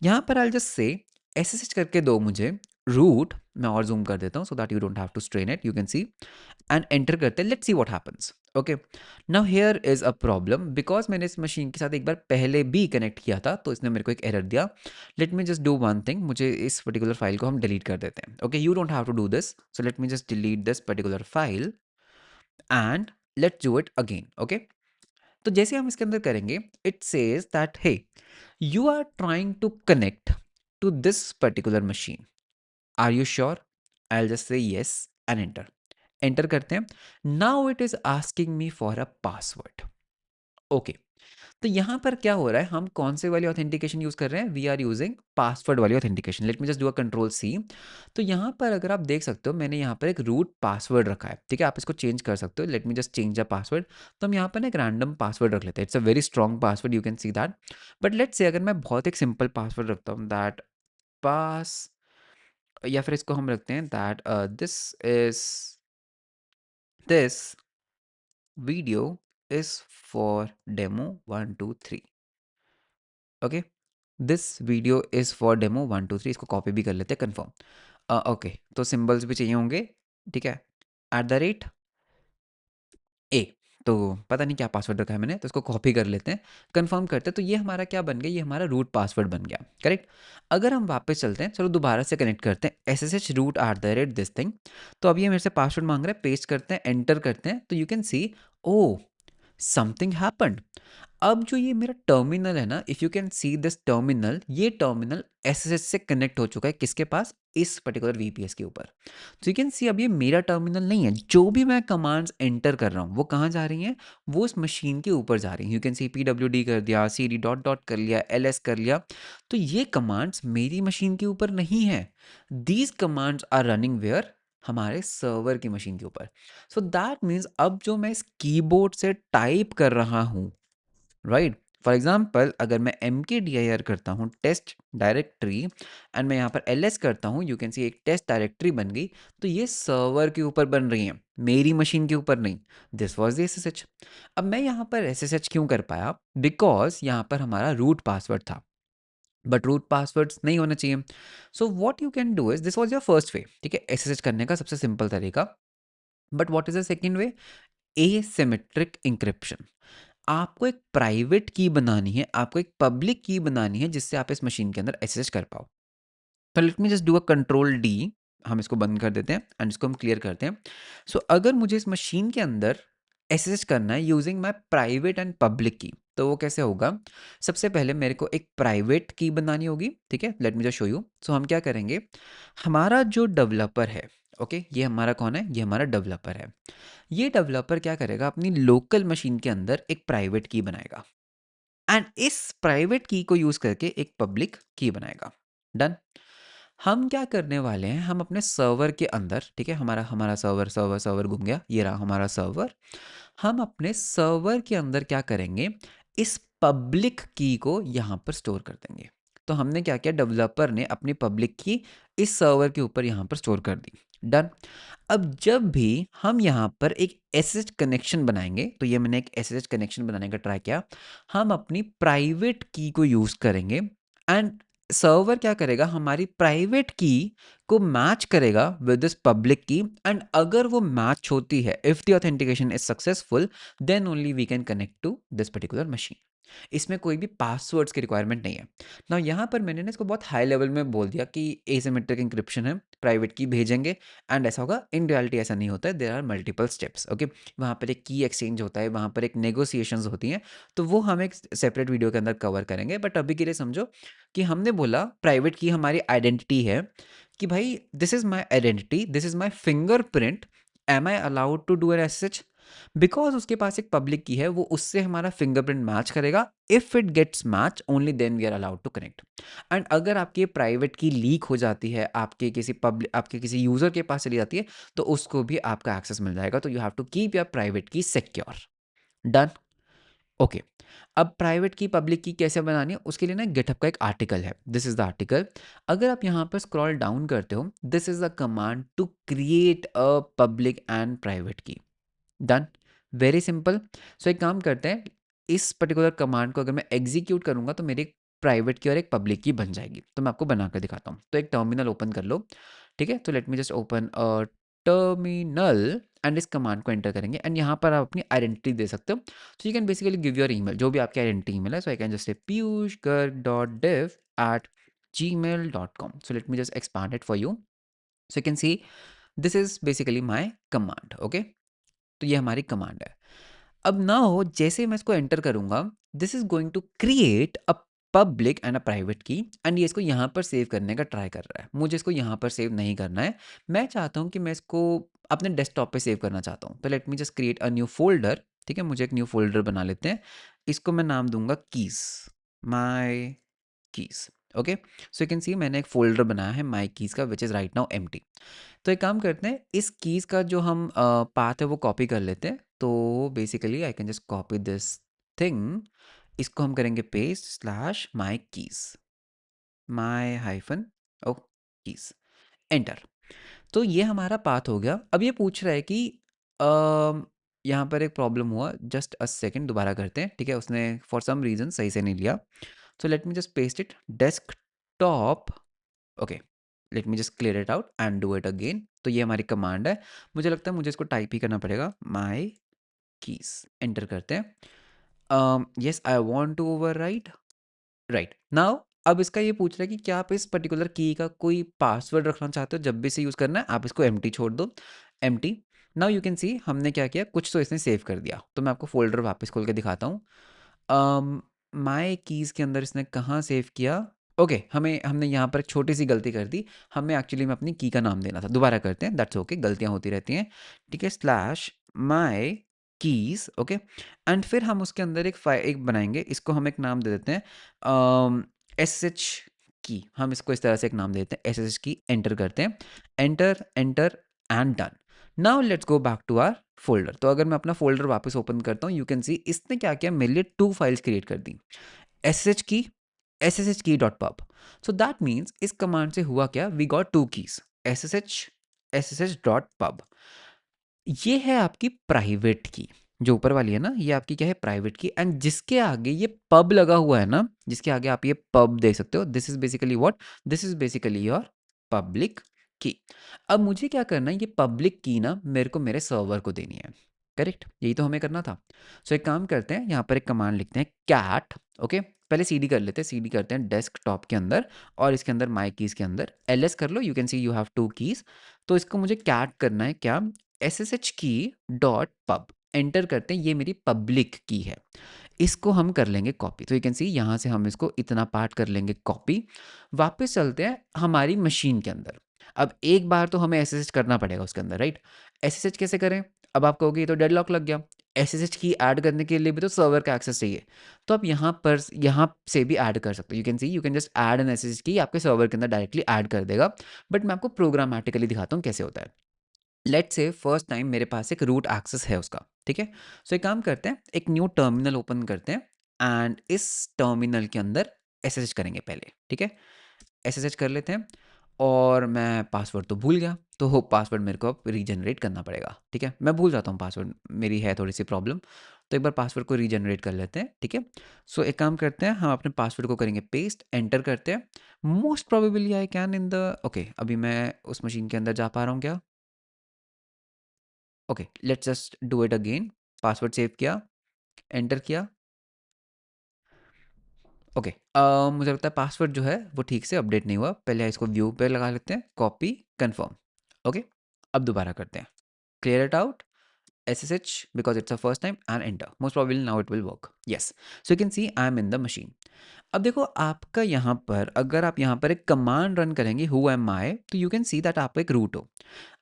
यहाँ पर आई जस्ट से SSH करके दो मुझे रूट। मैं और जूम कर देता हूँ so that you don't have to strain it, you can see, and enter करते हैं। Let's see what happens. Okay, now here is a problem, because मैंने इस मशीन के साथ एक बार पहले भी कनेक्ट किया था, तो इसने मेरे को एक एरर दिया। Late me just do one thing, मुझे इस पर्टिकुलर फाइल को हम डिलीट कर देते हैं। Okay, you don't have to do this, so let me just delete this particular file and let's do it again. Okay, तो जैसे हम इसके अंदर करेंगे, it says that hey, you are trying to connect to this particular machine, are you sure? I will just say yes and enter. Enter करते हैं। Now it is asking me for a password. Okay, तो यहाँ पर क्या हो रहा है, हम कौन से वाली ऑथेंटिकेशन यूज कर रहे हैं? वी आर यूजिंग पासवर्ड वाली authentication. Late me just do a control C। तो यहाँ पर अगर आप देख सकते हो, मैंने यहाँ पर एक रूट पासवर्ड रखा है, ठीक है? आप इसको चेंज कर सकते हो। Let me just change the password. तो हम यहाँ पर ना एक रैंडम पासवर्ड रख लेते हैं। It's a very strong password, you can see that. But let's say अगर मैं बहुत एक सिंपल पासवर्ड रखता हूँ, दैट पास, या फिर इसको हम रखते हैं that this video is for demo 1 2 3। Okay, this video is for demo 1 2 3। इसको कॉपी भी कर लेते हैं, कन्फर्म। ओके, तो सिंबल्स भी चाहिए होंगे, ठीक है? @ ए, तो पता नहीं क्या पासवर्ड रखा है मैंने, तो इसको कॉपी कर लेते हैं, कंफर्म करते हैं। तो ये हमारा क्या बन गया? ये हमारा रूट पासवर्ड बन गया, करेक्ट? अगर हम वापस चलते हैं, चलो दोबारा से कनेक्ट करते हैं, SSH root @ दिस थिंग। तो अब ये मेरे से पासवर्ड मांग रहा है, पेस्ट करते हैं, एंटर करते हैं, तो you can see, oh, something happened. अब जो ये मेरा टर्मिनल है ना, if you can see this terminal, ये टर्मिनल SSH से कनेक्ट हो चुका है, किसके पास? इस पर्टिकुलर VPS के ऊपर। तो यू कैन सी अब ये मेरा टर्मिनल नहीं है। जो भी मैं कमांड्स एंटर कर रहा हूँ, वो कहाँ जा रही हैं? वो उस मशीन के ऊपर जा रही हैं। यू कैन सी PWD कर दिया, CD डॉट डॉट कर लिया, LS कर लिया। तो ये कमांड्स मेरी मशीन के ऊपर नहीं है। These commands are running where? हमारे सर्वर की मशीन के ऊपर। सो दैट मीन्स अब जो मैं इस कीबोर्ड से टाइप कर रहा हूँ, राइट, फॉर एग्जांपल अगर मैं mkdir करता हूँ टेस्ट डायरेक्टरी एंड मैं यहाँ पर ls करता हूँ, यू कैन सी एक टेस्ट डायरेक्टरी बन गई। तो ये सर्वर के ऊपर बन रही है, मेरी मशीन के ऊपर नहीं। This was the SSH। अब मैं यहाँ पर SSH क्यों कर पाया? बिकॉज यहाँ पर हमारा रूट पासवर्ड था, बट रूट पासवर्ड्स नहीं होना चाहिए। So what you can do is, this was your first way, ठीक है, SSH करने का सबसे सिंपल तरीका। But what is the second way? Asymmetric encryption. आपको एक प्राइवेट की बनानी है, आपको एक पब्लिक की बनानी है, जिससे आप इस मशीन के अंदर एसेस कर पाओ। तो late me just do a control D, हम इसको बंद कर देते हैं एंड इसको हम क्लियर करते हैं। सो अगर मुझे इस मशीन के अंदर एसेस करना है using my private and public की, तो वो कैसे होगा? सबसे पहले मेरे को एक प्राइवेट की बनानी होगी, ठीक है, let me just show you. So हम क्या करेंगे, हमारा जो डेवलपर है, ओके, ये हमारा कौन है? ये हमारा डेवलपर है। ये डेवलपर क्या करेगा, अपनी लोकल मशीन के अंदर एक प्राइवेट की बनाएगा एंड इस प्राइवेट की को यूज करके एक पब्लिक की बनाएगा। डन। हम क्या करने वाले हैं, हम अपने सर्वर के अंदर, ठीक है, हमारा हमारा सर्वर सर्वर सर्वर घूम गया, ये रहा हमारा सर्वर। हम अपने सर्वर के अंदर क्या करेंगे, इस पब्लिक की को यहाँ पर स्टोर कर देंगे। तो हमने क्या किया, डेवलपर ने अपनी पब्लिक की इस सर्वर के ऊपर यहाँ पर स्टोर कर दी। डन। अब जब भी हम यहाँ पर एक एसएसएच कनेक्शन बनाएंगे, तो ये मैंने एक एसएसएच कनेक्शन बनाने का ट्राई किया, हम अपनी प्राइवेट की को यूज करेंगे एंड सर्वर क्या करेगा, हमारी प्राइवेट की को मैच करेगा with this public key and अगर वो मैच होती है, if the authentication is successful, then only we can connect to this particular machine. इसमें कोई भी पासवर्ड्स की रिक्वायरमेंट नहीं है ना। यहाँ पर मैंने ना इसको बहुत हाई लेवल में बोल दिया कि एसिमेट्रिक इंक्रिप्शन है, प्राइवेट की भेजेंगे एंड ऐसा होगा। इन रियलिटी ऐसा नहीं होता है, there are multiple steps, okay. वहाँ पर एक की एक्सचेंज होता है, वहाँ पर एक नेगोशिएशंस होती हैं, तो वो हम एक सेपरेट वीडियो के अंदर कवर करेंगे। बट अभी के लिए समझो कि हमने बोला प्राइवेट की हमारी आइडेंटिटी है, कि भाई this is my identity, this is my fingerprint, am I allowed to do an S? Because उसके पास एक पब्लिक की है, वो उससे हमारा फिंगरप्रिंट मैच करेगा। If it gets match, only then we are allowed to connect. And अगर आपकी प्राइवेट की लीक हो जाती है, आपके किसी यूजर के पास चली जाती है, तो उसको भी आपका एक्सेस मिल जाएगा। तो you have to keep your private key secure. Done. Okay. अब प्राइवेट की पब्लिक की कैसे बनानी है, उसके लिए ना गिटहब का एक आर्टिकल है, दिस इज द आर्टिकल। अगर आप यहाँ पर स्क्रॉल डाउन करते हो, this is the command to create a public and private key. Done. Very simple. So एक काम करते हैं, इस पर्टिकुलर कमांड को अगर मैं एग्जीक्यूट करूंगा तो मेरी प्राइवेट की और एक पब्लिक की बन जाएगी। तो मैं आपको बनाकर दिखाता हूँ। तो एक टर्मिनल ओपन कर लो, ठीक है। तो late me just open a terminal and इस कमांड को एंटर करेंगे एंड यहाँ पर आप अपनी आइडेंटिटी दे सकते हो। सो you can basically give your email, जो भी आपकी आइडेंटिटी ईमेल है। So I can just say piyushgarg.dev@gmail.com. So let me just expand it for you. So you can see this is basically my command, okay? तो ये हमारी command है। अब ना हो जैसे मैं इसको एंटर करूंगा, this is going to create a public and a private key and ये इसको यहाँ पर सेव करने का ट्राई कर रहा है। मुझे इसको यहाँ पर सेव नहीं करना है, मैं चाहता हूँ कि मैं इसको अपने डेस्कटॉप पे सेव करना चाहता हूँ। तो late me just create a new folder, ठीक है, मुझे एक न्यू फोल्डर बना लेते हैं। इसको मैं नाम दूंगा keys, my keys, okay. So you can सी मैंने एक फोल्डर बनाया है माई कीज का, which is right now empty. तो एक काम करते हैं, इस कीज का जो हम पाथ है वो कॉपी कर लेते हैं। तो basically I can just copy this thing, इसको हम करेंगे paste slash my keys, my hyphen O keys, enter. तो ये हमारा पाथ हो गया। अब ये पूछ रहा है कि यहाँ पर एक प्रॉब्लम हुआ, जस्ट अ सेकेंड, दोबारा करते हैं, ठीक है। उसने फॉर सम रीज़न सही से नहीं लिया। सो let me just paste it desktop, okay. Late me just clear it out and do it again. तो ये हमारी कमांड है, मुझे लगता है मुझे इसको टाइप ही करना पड़ेगा, माई कीज, एंटर करते हैं। Yes I want to overwrite now. अब इसका ये पूछ रहा है कि क्या आप इस पर्टिकुलर की का कोई पासवर्ड रखना चाहते हो, जब भी इसे यूज़ करना है आप इसको एम्प्टी छोड़ दो, एम्प्टी। नाउ यू कैन सी हमने क्या किया, कुछ तो इसने सेव कर दिया। तो मैं आपको फोल्डर वापस खोल के दिखाता हूँ। माई कीज़ के अंदर इसने कहाँ सेव किया, ओके। हमने यहाँ पर एक छोटी सी गलती कर दी, हमें एक्चुअली में अपनी की का नाम देना था। दोबारा करते हैं, दैट्स ओके, गलतियाँ होती रहती हैं, ठीक है। Slash my keys, okay. And फिर हम उसके अंदर एक बनाएंगे, इसको हम एक नाम दे देते हैं एस एच की। हम इसको इस तरह से एक नाम देते हैं एस एच की, एंटर करते हैं, enter enter and done. Now let's go back to our folder. तो अगर मैं अपना फोल्डर वापस ओपन करता हूँ, यू कैन सी इसने क्या किया, मेरे लिए 2 फाइल्स क्रिएट कर दी, SSH key dot pub. So that means इस कमांड से हुआ क्या, we got 2 keys, SSH dot pub. ये है आपकी प्राइवेट की, जो ऊपर वाली है ना, ये आपकी क्या है, प्राइवेट की। एंड जिसके आगे ये पब लगा हुआ है ना, जिसके आगे आप ये पब देख सकते हो, this is basically what, this is basically your public की। अब मुझे क्या करना है, ये पब्लिक की ना मेरे को मेरे सर्वर को देनी है, करेक्ट, यही तो हमें करना था। सो एक काम करते हैं, यहाँ पर एक कमांड लिखते हैं कैट, ओके, पहले सीडी कर लेते हैं, सीडी करते हैं डेस्कटॉप के अंदर, और इसके अंदर माई कीज के अंदर ls कर लो, you can see you have 2 keys. तो इसको मुझे कैट करना है क्या, SSH की डॉट पब, एंटर करते हैं, ये मेरी पब्लिक की है, इसको हम कर लेंगे कॉपी। तो यू कैन सी यहाँ से हम इसको इतना पार्ट कर लेंगे कॉपी। वापस चलते हैं हमारी मशीन के अंदर। अब एक बार तो हमें SSH करना पड़ेगा उसके अंदर, राइट। SSH कैसे करें, अब आप कहोगे ये तो डेडलॉक लग गया, SSH की ऐड करने के लिए भी तो सर्वर का एक्सेस चाहिए। तो आप यहाँ से भी ऐड कर सकते हो, you can see you can just add N SSH की, आपके सर्वर के अंदर डायरेक्टली ऐड कर देगा। बट मैं आपको प्रोग्रामेटिकली दिखाता हूँ कैसे होता है। लेट्स से फर्स्ट टाइम मेरे पास एक रूट एक्सेस है उसका, ठीक है। सो एक काम करते हैं, एक न्यू टर्मिनल ओपन करते हैं, एंड इस टर्मिनल के अंदर SSH करेंगे पहले, ठीक है। SSH कर लेते हैं, और मैं पासवर्ड तो भूल गया, तो पासवर्ड मेरे को अब रीजनरेट करना पड़ेगा, ठीक है। मैं भूल जाता हूँ पासवर्ड, मेरी है थोड़ी सी प्रॉब्लम, तो एक बार पासवर्ड को रीजनरेट कर लेते हैं, ठीक है। सो एक काम करते हैं, हम अपने पासवर्ड को करेंगे पेस्ट, एंटर करते हैं। Most probably I can in the, okay, अभी मैं उस मशीन के अंदर जा पा रहा हूँ क्या, okay, let's just do it again. Password save किया, एंटर किया, ओके। मुझे लगता है पासवर्ड जो है वो ठीक से अपडेट नहीं हुआ, पहले इसको व्यू पे लगा लेते हैं, कॉपी, कंफर्म, ओके। अब दोबारा करते हैं, clear it out, SSH because it's a first time and enter, most probably now it will work, yes। So you can see I am in the machine। अब देखो आपका यहाँ पर, अगर आप यहाँ पर एक कमांड रन करेंगे who am I, तो यू कैन सी दैट आप एक रूट हो।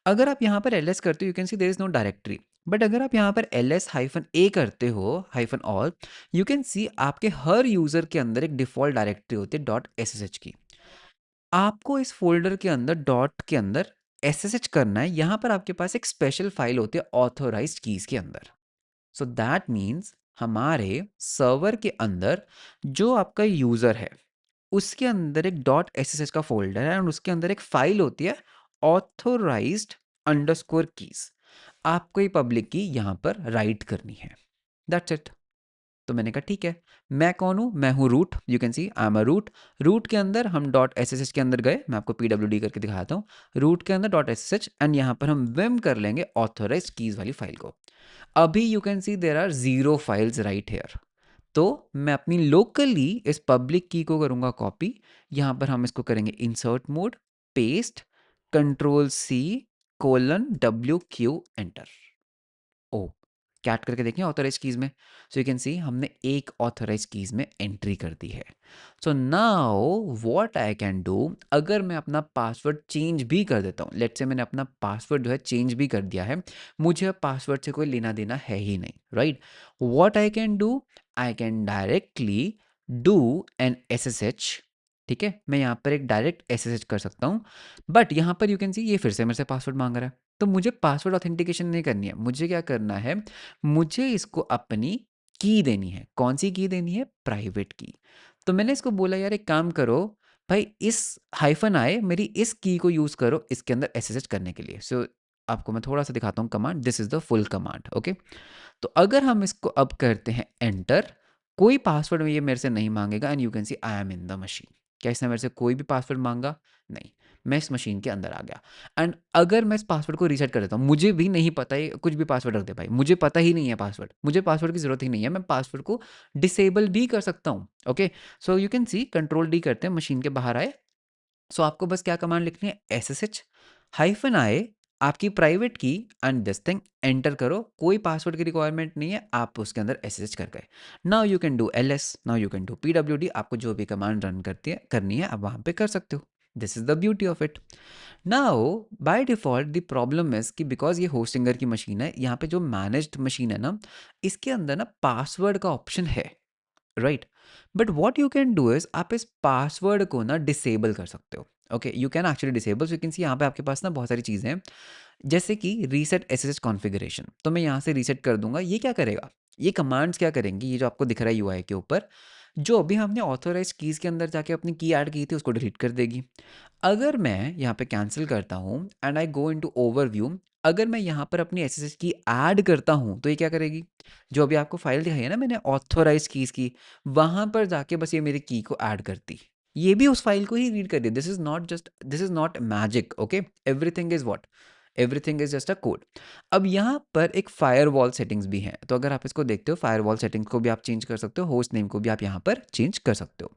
अगर आप यहाँ पर ls करते हो, you can see there is no directory. But अगर आप यहाँ पर ls-a करते हो, -all, यू कैन सी आपके हर यूजर के अंदर एक डिफॉल्ट डायरेक्टरी होती है डॉट SSH की। आपको इस फोल्डर के अंदर डॉट के अंदर SSH करना है, यहाँ पर आपके पास एक स्पेशल फाइल होती है ऑथोराइज्ड कीज के अंदर। सो दैट मीन्स हमारे सर्वर के अंदर जो आपका यूजर है, उसके अंदर एक डॉट SSH का फोल्डर है, और उसके अंदर एक फाइल होती है ऑथोराइज्ड अंडरस्कोर कीज। आपको ये पब्लिक की यहाँ पर राइट करनी है, दैट्स इट। तो मैंने कहा ठीक है, मैं कौन हूँ, मैं हूँ root, you can see I am a root. Root के अंदर हम डॉट SSH के अंदर गए, मैं आपको PWD करके दिखाता हूँ, रूट के अंदर डॉट SSH, एंड यहाँ पर हम विम कर लेंगे ऑथोराइज्ड कीज वाली फाइल को। अभी you can see there are 0 files right here. तो मैं अपनी लोकली इस पब्लिक की को करूँगा कॉपी, यहाँ पर हम इसको करेंगे insert mode, paste, Ctrl+C:W_Q, enter. Oh, cat करके देखें ऑथराइज कीज में, सो यू कैन सी हमने एक ऑथराइज कीज में एंट्री कर दी है। सो now what I can do, अगर मैं अपना पासवर्ड चेंज भी कर देता हूँ, लेट्स से मैंने अपना पासवर्ड जो है चेंज भी कर दिया है, मुझे अब पासवर्ड से कोई लेना देना है ही नहीं, right. What I can do, I can directly do an SSH, ठीक है। मैं यहाँ पर एक डायरेक्ट SSH कर सकता हूँ, बट यहाँ पर यू कैन सी ये फिर से मेरे से पासवर्ड मांग रहा है। तो मुझे पासवर्ड ऑथेंटिकेशन नहीं करनी है, मुझे क्या करना है, मुझे इसको अपनी की देनी है। कौन सी की देनी है, प्राइवेट की। तो मैंने इसको बोला यार एक काम करो भाई, इस -i मेरी इस की को यूज़ करो इसके अंदर SSH करने के लिए। सो आपको मैं थोड़ा सा दिखाता हूँ command, this is the full command, okay. तो अगर हम इसको अब करते हैं एंटर, कोई पासवर्ड ये मेरे से नहीं मांगेगा, and you can see I M in the machine. क्या इसने मेरे से कोई भी पासवर्ड मांगा, नहीं, मैं इस मशीन के अंदर आ गया। एंड अगर मैं इस पासवर्ड को रीसेट कर देता हूँ, मुझे भी नहीं पता है, कुछ भी पासवर्ड रख दे भाई, मुझे पता ही नहीं है पासवर्ड, मुझे पासवर्ड की जरूरत ही नहीं है, मैं पासवर्ड को डिसेबल भी कर सकता हूँ, okay. So you can C Ctrl+D करते हैं, मशीन के बाहर आए। सो आपको बस क्या कमांड लिखनी है, SSH-i आपकी private key, and this thing enter करो। कोई पासवर्ड की रिक्वायरमेंट नहीं है, आप उसके अंदर SSH कर गए। Now you can do ls, now you can do PWD, आपको जो भी कमांड रन करनी है आप वहाँ पे कर सकते हो। This is the beauty of it. Now by default the problem is कि बिकॉज ये होस्टिंगर की मशीन है, यहाँ पे जो मैनेज्ड मशीन है ना, इसके अंदर ना पासवर्ड का ऑप्शन है, right. But what you can do is आप इस पासवर्ड को ना डिसेबल कर सकते हो, okay. You can actually disable, so you can see यहाँ पे आपके पास ना बहुत सारी चीज़ें हैं। जैसे कि रीसेट एसएसएच कॉन्फ़िगरेशन, तो मैं यहाँ से रीसेट कर दूँगा। ये क्या करेगा? ये कमांड्स क्या करेंगी? ये जो आपको दिख रहा है यूआई के ऊपर, जो अभी हमने ऑथराइज़्ड कीज़ के अंदर जाके अपनी की ऐड की थी, उसको डिलीट कर देगी। अगर मैं यहाँ पे कैंसल करता हूँ and I go into overview, अगर मैं यहाँ पर अपनी एसएसएच की ऐड करता हूँ, तो ये क्या करेगी? जो अभी आपको फाइल दिखाई है ना मैंने ऑथराइज़्ड कीज़ की, वहाँ पर जाके बस ये मेरी की को ऐड करती। ये भी उस फाइल को ही रीड कर रही है। This is not magic, okay? Everything is what? Everything is just a code. अब यहाँ पर एक फायरवॉल सेटिंग्स भी हैं, तो अगर आप इसको देखते हो, फायरवॉल सेटिंग्स को भी आप चेंज कर सकते हो, होस्ट नेम को भी आप यहाँ पर चेंज कर सकते हो।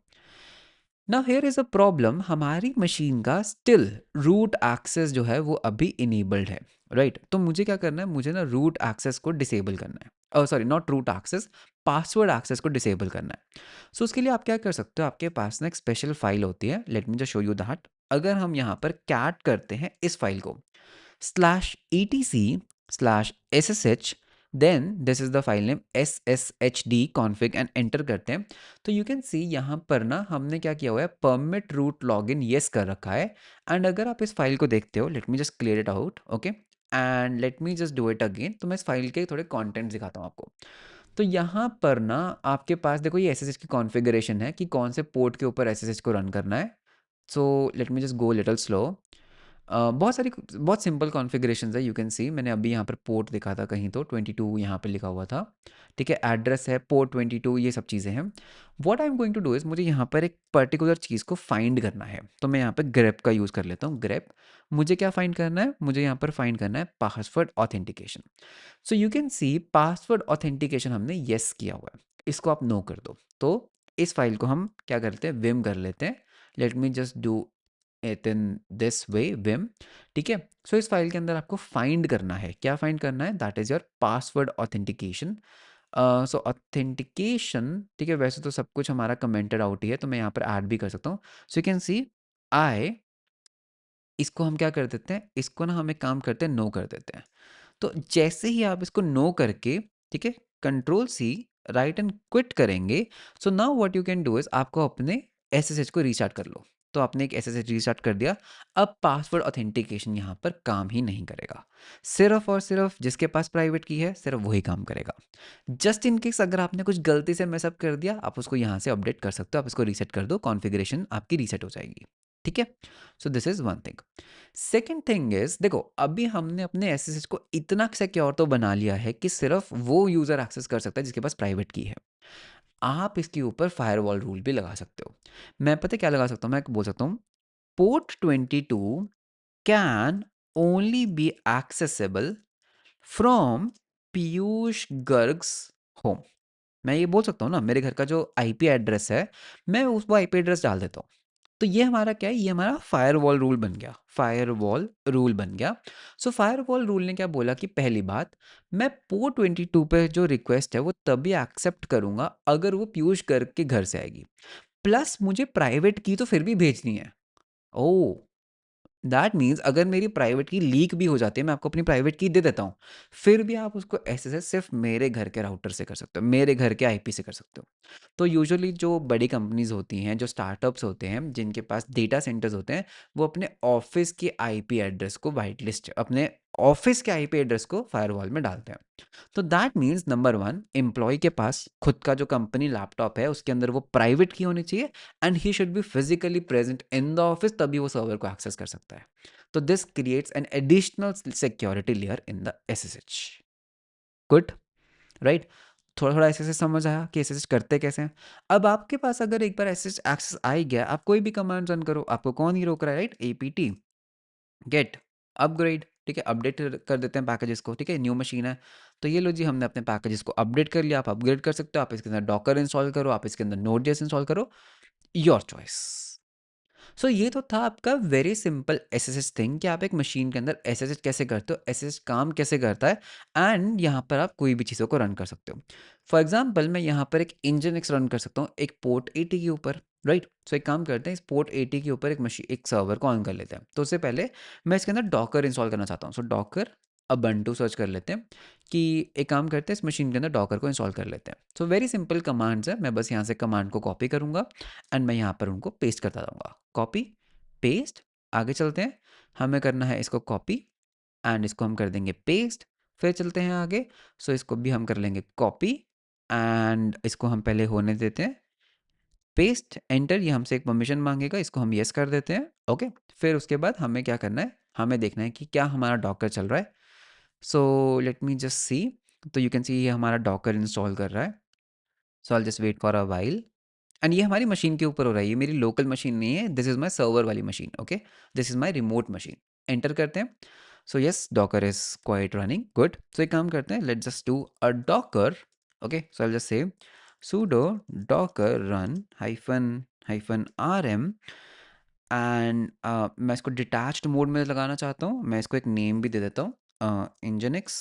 Now here is a problem, हमारी मशीन का स्टिल रूट एक्सेस जो है वो अभी इनेबल्ड है, राइट? तो मुझे क्या करना है, मुझे ना रूट एक्सेस को डिसेबल करना है, sorry not root access, password access को डिसेबल करना है। सो उसके लिए आप क्या कर सकते हो, आपके पास ना एक स्पेशल फाइल होती है, let me just show you that. अगर हम यहाँ पर कैट करते हैं इस फाइल को /etc/ssh, then this is the file name sshd config and enter करते हैं, तो यू कैन सी यहाँ पर ना हमने क्या किया हुआ है, परमिट रूट लॉगिन येस कर रखा है। एंड अगर आप इस फाइल को देखते हो, let me just clear it out, okay, and let me just do it again. तो मैं इस फाइल के थोड़े कंटेंट दिखाता हूँ आपको। तो यहाँ पर ना आपके पास देखो ये एसएसएच की कॉन्फ़िगरेशन है कि कौन से पोर्ट के ऊपर एसएसएच को रन करना है। So let me just go little slow. बहुत सिंपल कॉन्फ़िगरेशंस है, यू कैन सी मैंने अभी यहाँ पर पोर्ट दिखा था कहीं, तो 22 यहाँ पे लिखा हुआ था, ठीक है, एड्रेस है पोर्ट 22, ये सब चीज़ें हैं। What I am going to do is, मुझे यहाँ पर एक पर्टिकुलर चीज़ को फाइंड करना है, तो मैं यहाँ पे ग्रेप का यूज़ कर लेता हूँ। ग्रेप, मुझे क्या फाइंड करना है, मुझे यहाँ पर फाइंड करना है password authentication. So you can see password authentication हमने येस किया हुआ है, इसको आप नो कर दो। तो इस फाइल को हम क्या करते हैं, विम कर लेते हैं। Late me just do it in this way, Vim, ठीक है। सो इस फाइल के अंदर आपको फाइंड करना है, क्या फाइंड करना है, that is your password authentication. So authentication, ठीक है, वैसे तो सब कुछ हमारा कमेंटेड आउट ही है, तो मैं यहाँ पर ऐड भी कर सकता हूँ। सो यू कैन सी आई, इसको हम क्या कर देते हैं, इसको ना हम एक काम करते हैं, नो कर देते हैं। तो जैसे ही आप इसको नो करके, ठीक है, control C write and quit करेंगे, so now what you can do is, आपको अपने एसएसएच को रीस्टार्ट कर लो। तो आपने एक एसएसएच रीस्टार्ट कर दिया, अब पासवर्ड ऑथेंटिकेशन यहाँ पर काम ही नहीं करेगा। सिर्फ और सिर्फ जिसके पास प्राइवेट की है, सिर्फ वही काम करेगा। जस्ट इन केस अगर आपने कुछ गलती से मैसअप कर दिया, आप उसको यहाँ से अपडेट कर सकते हो, आप इसको रीसेट कर दो, कॉन्फ़िगरेशन आपकी रीसेट हो जाएगी, ठीक है। सो this is one thing. Second thing is, देखो अभी हमने अपने एसएसएच को इतना सिक्योर तो बना लिया है कि सिर्फ वो यूजर एक्सेस कर सकता है जिसके पास प्राइवेट की है। आप इसके ऊपर फायरवॉल रूल भी लगा सकते हो। मैं पता है क्या लगा सकता हूँ, मैं बोल सकता हूँ port 22 can only be accessible from Piyush Garg's home. मैं ये बोल सकता हूँ ना, मेरे घर का जो आईपी एड्रेस है, मैं उस वो आईपी एड्रेस डाल देता हूँ। तो ये हमारा क्या है, ये हमारा फायरवॉल रूल बन गया, फायरवॉल रूल बन गया। सो फायरवॉल रूल ने क्या बोला कि पहली बात, मैं पोर्ट 22 पे जो रिक्वेस्ट है वो तभी एक्सेप्ट करूंगा अगर वो पीयूष गर्ग के घर से आएगी, प्लस मुझे प्राइवेट की तो फिर भी भेजनी है। ओ, दैट मीन्स अगर मेरी प्राइवेट की लीक भी हो जाती है, मैं आपको अपनी प्राइवेट की दे देता हूँ, फिर भी आप उसको एसएसएच सिर्फ मेरे घर के राउटर से कर सकते हो, मेरे घर के आईपी से कर सकते हो। तो यूजुअली जो बड़ी कंपनीज होती हैं, जो स्टार्टअप्स होते हैं, जिनके पास डेटा सेंटर्स होते हैं, वो अपने ऑफिस के आईपी एड्रेस को वाइट लिस्ट, अपने ऑफिस के आईपी एड्रेस को फायरवॉल में डालते हैं। तो that means number one, employee के पास खुद का जो कंपनी लैपटॉप है उसके अंदर वो प्राइवेट की होनी चाहिए, and he should be physically present in the office, तभी वो सर्वर को एक्सेस कर सकता है। तो this creates an additional security layer in the SSH. Good, right? थोड़ा थोड़ा एसएसएच समझ आया कि एसएसएच करते कैसे हैं। अब आपके पास अगर एक बार एसएसएच एक्सेस आ ही गया, आप कोई भी कमांड रन करो, आपको कौन ही रोक रहा है, राइट? एपीटी गेट अपग्रेड, ठीक है, अपडेट कर देते हैं पैकेजेस को, ठीक है, न्यू मशीन है, तो ये लो जी, हमने अपने पैकेजेस को अपडेट कर लिया। आप अपग्रेड कर सकते हो, आप इसके अंदर डॉकर इंस्टॉल करो, आप इसके अंदर नोड जेएस इंस्टॉल करो, योर चॉइस। सो ये तो था आपका वेरी सिंपल एसएसएच थिंग कि आप एक मशीन के अंदर एसएसएच कैसे करते हो, एसएसएच काम कैसे करता है, एंड यहाँ पर आप कोई भी चीज़ों को रन कर सकते हो। फॉर एग्जाम्पल मैं यहाँ पर एक इंजन एक्स रन कर सकता हूँ एक पोर्ट 80 के ऊपर, राइट? सो एक काम करते हैं, इस पोर्ट 80 के ऊपर एक मशीन, एक सर्वर को ऑन कर लेते हैं। तो उससे पहले मैं इसके अंदर डॉकर इंस्टॉल करना चाहता हूँ। सो डॉकर अबंटू सर्च कर लेते हैं कि एक काम करते हैं, इस मशीन के अंदर डॉकर को इंस्टॉल कर लेते हैं। सो वेरी सिंपल कमांड्स है, मैं बस यहाँ से कमांड को कॉपी करूँगा एंड मैं यहाँ पर उनको पेस्ट करता जाऊँगा। कॉपी पेस्ट, आगे चलते हैं, हमें करना है इसको कॉपी एंड इसको हम कर देंगे पेस्ट। फिर चलते हैं आगे। सो इसको भी हम कर लेंगे कॉपी एंड इसको हम पहले होने देते हैं पेस्ट एंटर। ये हमसे एक परमिशन मांगेगा, इसको हम येस कर देते हैं। ओके, फिर उसके बाद हमें क्या करना है, हमें देखना है कि क्या हमारा डॉकर चल रहा है। So let me just see. तो यू कैन सी ये हमारा डॉकर इंस्टॉल कर रहा है। So I just wait for a while. And ये हमारी मशीन के ऊपर हो रहा है, ये मेरी लोकल मशीन नहीं है, दिस इज़ माई सर्वर वाली machine. Okay, this is my remote machine. Enter करते हैं। So yes, docker is quite running good. So एक काम करते हैं, let just do a docker. Okay, so I just say sudo docker run hyphen rm and मैं इसको detached mode में लगाना चाहता हूँ। मैं इसको एक नेम भी दे देता हूँ, इंजनिक्स।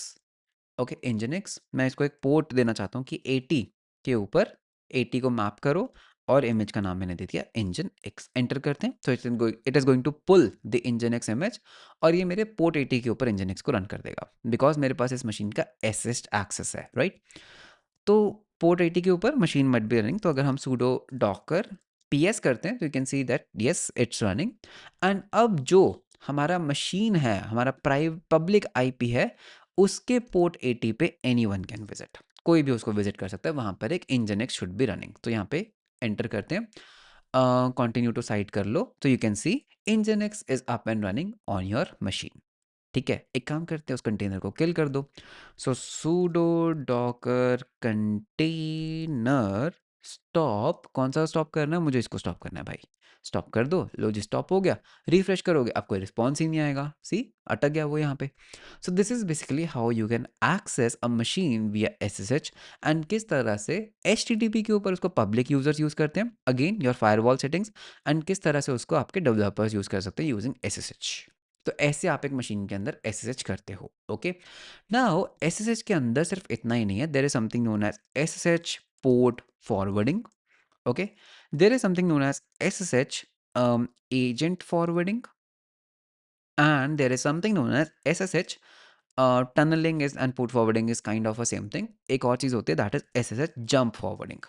ओके, इंजनिक्स। मैं इसको एक पोर्ट देना चाहता हूँ कि 80 के ऊपर 80 को मैप करो, और इमेज का नाम मैंने दे दिया इंजन एक्स। एंटर करते हैं। तो it is going to pull the nginx image, और ये मेरे पोर्ट 80 के ऊपर इंजन एक्स को रन कर देगा, बिकॉज मेरे पास इस मशीन का एसिस्ट एक्सेस है, राइट। तो पोर्ट 80 के ऊपर मशीन मट बी रनिंग। तो अगर हम sudo docker ps करते हैं तो you can see that yes it's running. And अब जो हमारा मशीन है, हमारा प्राइव पब्लिक आईपी है, उसके पोर्ट 80 पे एनीवन कैन विजिट, कोई भी उसको विजिट कर सकता है। वहाँ पर एक इंजन शुड बी रनिंग। तो यहाँ पे एंटर करते हैं, कंटिन्यू टू साइट कर लो। तो you can C engine x is up and running on your machine. ठीक है, एक काम करते हैं, उस कंटेनर को किल कर दो। सो sudo docker कंटेनर स्टॉप। कौन सा स्टॉप करना है, मुझे इसको स्टॉप करना है भाई। स्टॉप कर दो, लो जी स्टॉप हो गया। रिफ्रेश करोगे आपको रिस्पॉन्स ही नहीं आएगा, सी अटक गया वो यहाँ पे। So this is basically how you can access a machine via SSH। And किस तरह से HTTP के ऊपर उसको पब्लिक यूजर्स यूज करते हैं, again your firewall settings, and किस तरह से उसको आपके डेवलपर्स यूज कर सकते हैं यूजिंग SSH। तो ऐसे आप एक मशीन के अंदर SSH करते हो। ओके, नाउ SSH के अंदर सिर्फ इतना ही नहीं है, there is something known as SSH port forwarding. Okay, there is something known as SSH agent forwarding, and there is something known as SSH tunneling is and port forwarding is kind of a same thing। एक और चीज़ होती है that is SSH jump forwarding।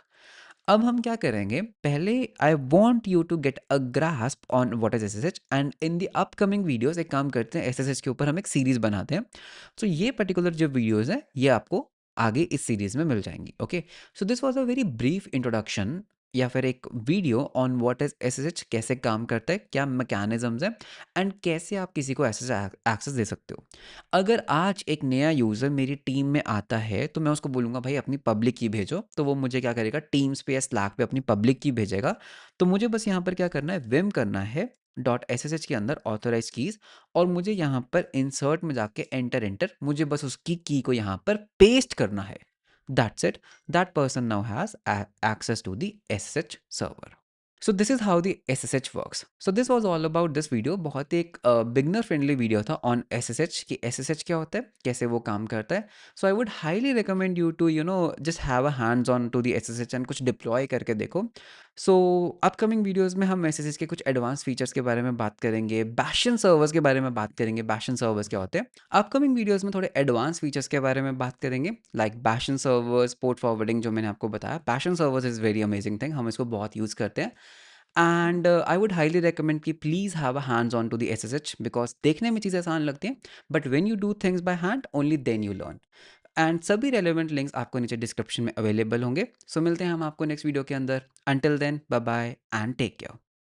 अब हम क्या करेंगे, पहले I want you to get a grasp on what is SSH, and in the upcoming videos एक काम करते हैं, SSH के ऊपर हम एक सीरीज बनाते हैं। सो ये पर्टिकुलर जो वीडियोज हैं ये आपको आगे इस सीरीज में मिल जाएंगी। Okay, so this was a very brief introduction या फिर एक video on what is SSH, कैसे काम करता है, क्या मैकेनिज्म्स हैं, एंड कैसे आप किसी को SSH एक्सेस दे सकते हो। अगर आज एक नया यूज़र मेरी टीम में आता है तो मैं उसको बोलूँगा भाई अपनी पब्लिक की भेजो, तो वो मुझे क्या करेगा, टीम्स पे या स्लैक पे अपनी पब्लिक की भेजेगा। तो मुझे बस यहाँ पर क्या करना है, विम करना है डॉट SSH के अंदर ऑथोराइज कीज, और मुझे यहाँ पर इंसर्ट में जाके एंटर एंटर, मुझे बस उसकी की को यहाँ पर पेस्ट करना है। That's it, that person now has access to the SSH server। So this is how the SSH works. So this was all about this video. बहुत एक बिगनर फ्रेंडली वीडियो था ऑन SSH कि SSH क्या होता है, कैसे वो काम करता है। So I would highly recommend you to just have a hands on to the SSH and कुछ डिप्लॉय करके देखो। सो अपकमिंग वीडियोज में हम SSH के कुछ एडवांस फीचर्स के बारे में बात करेंगे, बैशन सर्वर्स के बारे में बात करेंगे, बैशन सर्वर्स क्या होते हैं। अपकमिंग वीडियोज में थोड़े एडवांस फीचर्स के बारे में बात करेंगे, like bastion servers, port forwarding, जो मैंने आपको बताया। Bastion servers is very amazing thing, हम इसको बहुत यूज़ करते हैं। And I would highly recommend कि please have a hands on to the SSH, because देखने में चीज़ें आसान लगती हैं, but when you do things by hand only then you learn. And सभी रेलेवेंट लिंक्स आपको नीचे डिस्क्रिप्शन में अवेलेबल होंगे। सो मिलते हैं हम आपको नेक्स्ट वीडियो के अंदर। Until then, bye bye and take care.